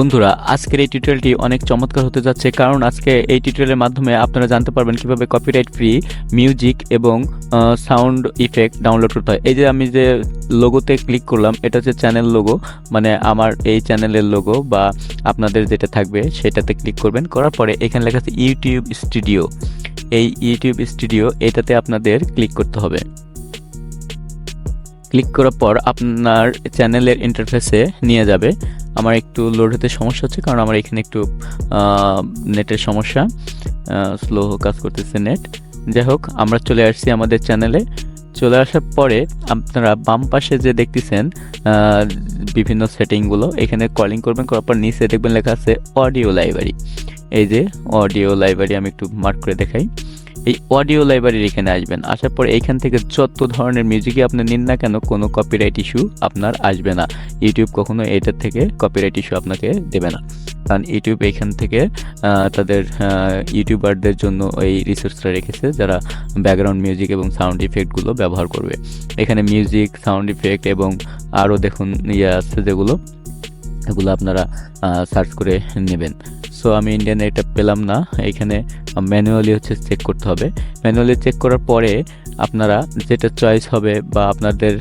বন্ধুরা, আজকের এই টিউটোরিয়ালটি অনেক চমৎকার হতে যাচ্ছে, কারণ আজকে এই টিউটোরিয়ালের মাধ্যমে আপনারা জানতে পারবেন কিভাবে কপিরাইট ফ্রি মিউজিক এবং সাউন্ড ইফেক্ট ডাউনলোড করতে হয়। এই যে আমি যে লোগোতে ক্লিক করলাম, এটা হচ্ছে চ্যানেল লোগো, মানে আমার এই চ্যানেলের লোগো বা আপনাদের যেটা থাকবে সেটাতে ক্লিক করবেন। করার পরে এখানে লেখা আছে ইউটিউব স্টুডিও। এই ইউটিউব স্টুডিও এটাতে আপনাদের ক্লিক করতে হবে। ক্লিক করার পর আপনার চ্যানেলের ইন্টারফেসে নিয়ে যাবে। আমার একটু লোড হতে সমস্যা হচ্ছে, কারণ আমার এখানে একটু নেটের সমস্যা, স্লো কাজ করতেছে নেট। যাই হোক, আমরা চলে আসছি আমাদের চ্যানেলে। চলে আসার পরে আপনারা বাম পাশে যে দেখতেছেন বিভিন্ন সেটিংগুলো, এখানে কলিং করবেন। করার পর নিচে দেখবেন লেখা আছে অডিও লাইব্রেরি। এই যে অডিও লাইব্রেরি, আমি একটু মার্ক করে দেখাই। এই অডিও লাইব্রেরির এখানে আসবেন। আসার পর এইখান থেকে যত ধরনের মিউজিকই আপনি নিন না কেন, কোনো কপিরাইট ইস্যু আপনার আসবে না। ইউটিউব কখনো এটার থেকে কপিরাইট ইস্যু আপনাকে দেবে না, কারণ ইউটিউব এইখান থেকে তাদের ইউটিউবারদের জন্য এই রিসোর্সটা রেখেছে, যারা ব্যাকগ্রাউন্ড মিউজিক এবং সাউন্ড ইফেক্টগুলো ব্যবহার করবে। এখানে মিউজিক, সাউন্ড ইফেক্ট এবং আরও দেখুন আছে যেগুলো, এগুলো আপনারা সার্চ করে নেবেন। সো আমি ইন্ডিয়ানে এটা পেলাম না, এখানে ম্যানুয়ালি চেক করতে হবে। ম্যানুয়ালি চেক করার পরে আপনারা যেটা চয়েস হবে বা আপনাদের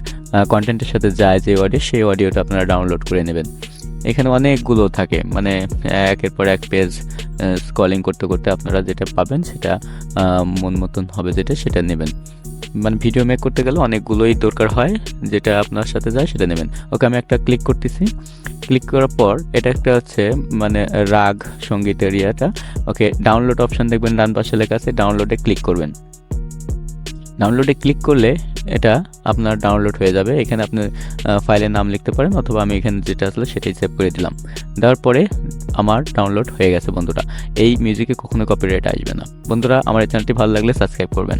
কন্টেন্টের সাথে যায় যে অডিও, সেই অডিওটা আপনারা ডাউনলোড করে নেবেন। এখানে অনেকগুলো থাকে, মানে একের পর এক পেজ স্ক্রলিং করতে করতে আপনারা যেটা পাবেন সেটা মন মতন হবে, সেটা নেবেন। মানে ভিডিও মেক করতে গেলে অনেকগুলোই দরকার হয়, যেটা আপনার সাথে যায় সেটা নেবেন। ওকে, আমি একটা ক্লিক করতেছি। ক্লিক করার পর এটা একটা মানে রাগ সঙ্গীত এরিয়াটা। ওকে, ডাউনলোড অপশন দেখবেন ডান পাশে লেখা আছে, ডাউনলোডে ক্লিক করবেন। ডাউনলোডে ক্লিক করলে এটা আপনার ডাউনলোড হয়ে যাবে। এখানে আপনি ফাইলের নাম লিখতে পারেন, অথবা আমি এখানে যেটা আসলে সেটাই সেভ করে দিলাম। দেওয়ার পরে আমার ডাউনলোড হয়ে গেছে বন্ধুরা। এই মিউজিকে কখনো কপিরাইট আসবে না। বন্ধুরা, আমার এই চ্যানেলটি ভালো লাগলে সাবস্ক্রাইব করবেন।